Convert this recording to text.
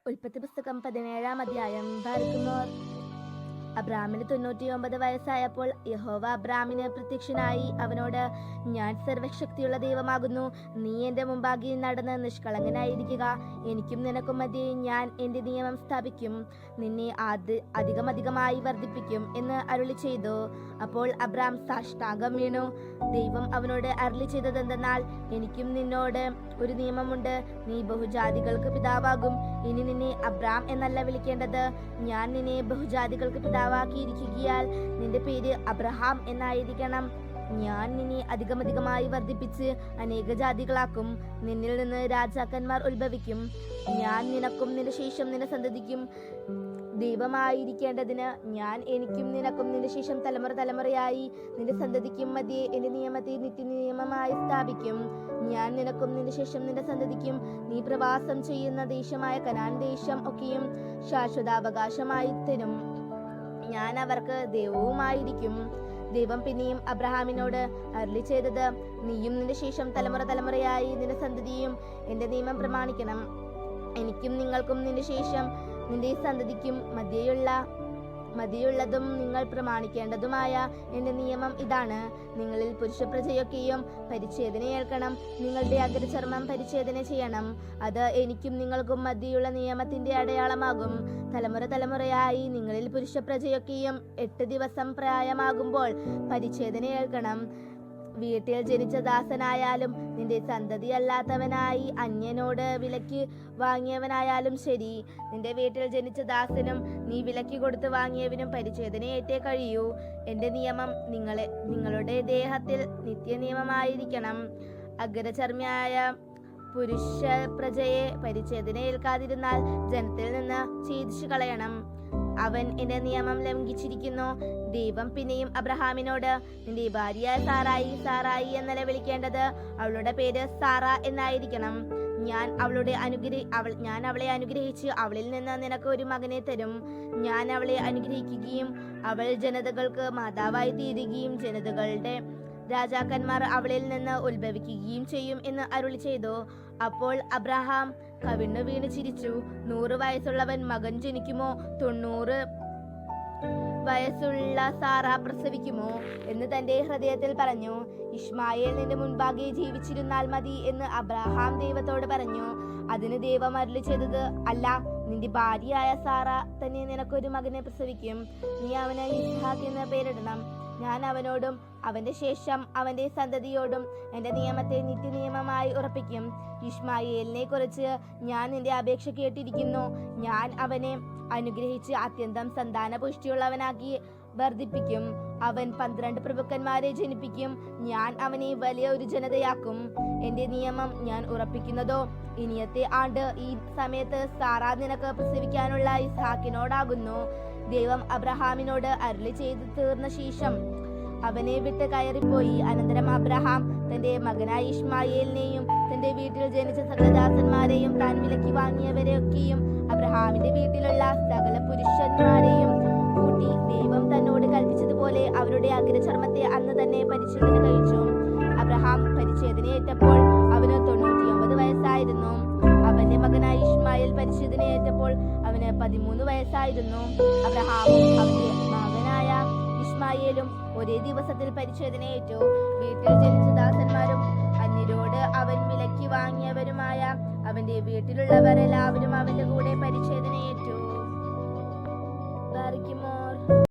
ഉൽപ്പത്തി പുസ്തകം 17-ാം അധ്യായം. ബാരക്കുമോർ. അബ്രാമിന് 99 വയസ്സായപ്പോൾ യഹോവ അബ്രാമിന് പ്രത്യക്ഷനായി അവനോട്, ഞാൻ സർവശക്തിയുള്ള ദൈവമാകുന്നു. നീ എൻ്റെ മുമ്പാകെ നടന്ന് നിഷ്കളങ്കനായിരിക്കുക. എനിക്കും നിനക്കും മധ്യേ ഞാൻ എൻ്റെ നിയമം സ്ഥാപിക്കും. നിന്നെ അധികമായി വർദ്ധിപ്പിക്കും എന്ന് അരുളി ചെയ്തു. അപ്പോൾ അബ്രാം സാഷ്ടാംഗം വീണു. ദൈവം അവനോട് അരുളി ചെയ്തതെന്തെന്നാൽ, എനിക്കും നിന്നോട് ഒരു നിയമമുണ്ട്. നീ ബഹുജാതികൾക്ക് പിതാവാകും. ഇനി നിന്നെ അബ്രാം എന്നല്ല വിളിക്കേണ്ടത്. ഞാൻ നിന്നെ ബഹുജാതികൾക്ക് പിതാവാക്കിയിരിക്കുകയാൽ നിന്റെ പേര് അബ്രഹാം എന്നായിരിക്കണം. ഞാൻ നിന്നെ അധികമായി വർദ്ധിപ്പിച്ച് അനേക ജാതികളാക്കും. നിന്നിൽ നിന്ന് രാജാക്കന്മാർ ഉത്ഭവിക്കും. ഞാൻ നിനക്കും നിന്റെ ശേഷം നിന്റെ സന്തതിക്കും ദൈവമായിരിക്കേണ്ടതിന് ഞാൻ എനിക്കും നിനക്കും നിന്റെ ശേഷം തലമുറയായി നിന്റെ സന്തതിക്കും മധ്യേ എൻ്റെ നിയമത്തെ നിത്യനിയമമായി സ്ഥാപിക്കും. ഞാൻ നിനക്കും നിന്റെ ശേഷം നിന്റെ സന്തതിക്കും നീ പ്രവാസം ചെയ്യുന്ന ദേശമായ കനാൻ ദേശം ഒക്കെയും ശാശ്വതാവകാശമായി തരും. ഞാൻ അവർക്ക് ദൈവവുമായിരിക്കും. ദൈവം പിന്നെയും അബ്രഹാമിനോട് അരുളി ചെയ്തത്, നീയും നിന്റെ ശേഷം തലമുറയായി നിന്റെ സന്തതിയും എൻ്റെ നിയമം പ്രമാണിക്കണം. എനിക്കും നിങ്ങൾക്കും നിന്റെ ശേഷം നിന്റെ സന്തതിക്കും മധ്യയുള്ളതും നിങ്ങൾ പ്രമാണിക്കേണ്ടതുമായ എൻ്റെ നിയമം ഇതാണ്. നിങ്ങളിൽ പുരുഷപ്രജയൊക്കെയും പരിച്ഛേദന ഏൽക്കണം. നിങ്ങളുടെ അഗ്രചർമ്മം പരിച്ഛേദന ചെയ്യണം. അത് എനിക്കും നിങ്ങൾക്കും മധ്യയുള്ള നിയമത്തിന്റെ അടയാളമാകും. തലമുറയായി നിങ്ങളിൽ പുരുഷപ്രജയൊക്കെയും 8 ദിവസം പ്രായമാകുമ്പോൾ പരിച്ഛേദന ഏൽക്കണം. വീട്ടിൽ ജനിച്ച ദാസനായാലും നിന്റെ സന്തതി അല്ലാത്തവനായി അന്യനോട് വിലയ്ക്ക് വാങ്ങിയവനായാലും ശരി, നിന്റെ വീട്ടിൽ ജനിച്ച ദാസനും നീ വിലയ്ക്ക് കൊടുത്ത് വാങ്ങിയവനും പരിച്ഛേദനയേറ്റേ കഴിയൂ. എൻ്റെ നിയമം നിങ്ങളുടെ ദേഹത്തിൽ നിത്യനിയമമായിരിക്കണം. അഗ്രചർമ്മിയായ പുരുഷ പ്രജയെ പരിച്ഛേദന ഏൽക്കാതിരുന്നാൽ ജനത്തിൽ നിന്ന് ഛേദിച്ചു കളയണം. അവൻ എൻ്റെ നിയമം ലംഘിച്ചിരിക്കുന്നു. ദൈവം പിന്നെയും അബ്രഹാമിനോട്, നിന്റെ ഭാര്യയായ സാറായി എന്നല്ല വിളിക്കേണ്ടത്. അവളുടെ പേര് സാറ എന്നായിരിക്കണം. ഞാൻ അവളെ അനുഗ്രഹിച്ച് അവളിൽ നിന്ന് നിനക്ക് ഒരു മകനെ തരും. ഞാൻ അവളെ അനുഗ്രഹിക്കുകയും അവൾ ജനതകൾക്ക് മാതാവായി തീരുകയും ജനതകളുടെ രാജാക്കന്മാർ അവളിൽ നിന്ന് ഉത്ഭവിക്കുകയും ചെയ്യും എന്ന് അരുളി ചെയ്തു. അപ്പോൾ അബ്രഹാം കവിണ്ണു വീണ് ചിരിച്ചു. 100 വയസ്സുള്ളവൻ മകൻ ജനിക്കുമോ? 90 വയസ്സുള്ള സാറ പ്രസവിക്കുമോ എന്ന് തന്റെ ഹൃദയത്തിൽ പറഞ്ഞു. ഇശ്മായേൽ നിന്റെ മുൻപാകെ ജീവിച്ചിരുന്നാൽ മതി എന്ന് അബ്രഹാം ദൈവത്തോട് പറഞ്ഞു. അതിന് ദൈവം അരുളി ചെയ്തത്, അല്ല, നിന്റെ ഭാര്യയായ സാറ തന്നെ നിനക്കൊരു മകനെ പ്രസവിക്കും. നീ അവന് ഇസ്ഹാക്ക് എന്ന് പേരിടണം. ഞാൻ അവനോടും അവന്റെ ശേഷം അവന്റെ സന്തതിയോടും എൻ്റെ നിയമത്തെ നിത്യനിയമമായി ഉറപ്പിക്കും. ഇശ്മായേലിനെ കുറിച്ച് ഞാൻ നിന്റെ അപേക്ഷ കേട്ടിരിക്കുന്നു. ഞാൻ അവനെ അനുഗ്രഹിച്ച് അത്യന്തം സന്താനപുഷ്ടിയുള്ളവനാക്കി വർദ്ധിപ്പിക്കും. അവൻ 12 പ്രഭുക്കന്മാരെ ജനിപ്പിക്കും. ഞാൻ അവനെ വലിയ ഒരു ജനതയാക്കും. എൻ്റെ നിയമം ഞാൻ ഉറപ്പിക്കുന്നതോ ഇനിയത്തെ ആണ്ട് ഈ സമയത്ത് സാറ നിനക്ക് പ്രസവിക്കാനുള്ള ഇസ്ഹാക്കിനോടാകുന്നു. ദൈവം അബ്രഹാമിനോട് അരുളി ചെയ്തു തീർന്ന ശേഷം അവനെ വിട്ട് കയറിപ്പോയി. അനന്തരം അബ്രഹാം തന്റെ മകനായ ഇശ്മായേലിനെയും തന്റെ വീട്ടിൽ ജനിച്ച സകലദാസന്മാരെയും താൻ വിലക്കി വാങ്ങിയവരെയൊക്കെയും അബ്രഹാമിന്റെ വീട്ടിലുള്ള സകല പുരുഷന്മാരെയും കൂട്ടി ദൈവം തന്നോട് കൽപ്പിച്ചതുപോലെ അവരുടെ അഗ്രചർമ്മത്തെ അന്ന് തന്നെ പരിച്ഛേദന കഴിച്ചു. അബ്രഹാം പരിച്ഛേദനയേറ്റപ്പോൾ അവന് 99 വയസ്സായിരുന്നു. അവന്റെ മകനായ ഇശ്മായേൽ പരിച്ഛേദനയേറ്റപ്പോൾ അവന് 13 വയസ്സായിരുന്നു. അബ്രഹാമും അവന്റെ മകനായ ഇശ്മായേലും ഒരേ ദിവസത്തിൽ പരിച്ഛേദനയേറ്റു. വീട്ടിൽ ജനിച്ച ദാസന്മാരും അന്യരോട് അവൻ വിലയ്ക്ക് വാങ്ങിയവരുമായ അവന്റെ വീട്ടിലുള്ളവർ എല്ലാവരും അവന്റെ കൂടെ പരിച്ഛേദനയേറ്റു. ബാരക്കുമോർ.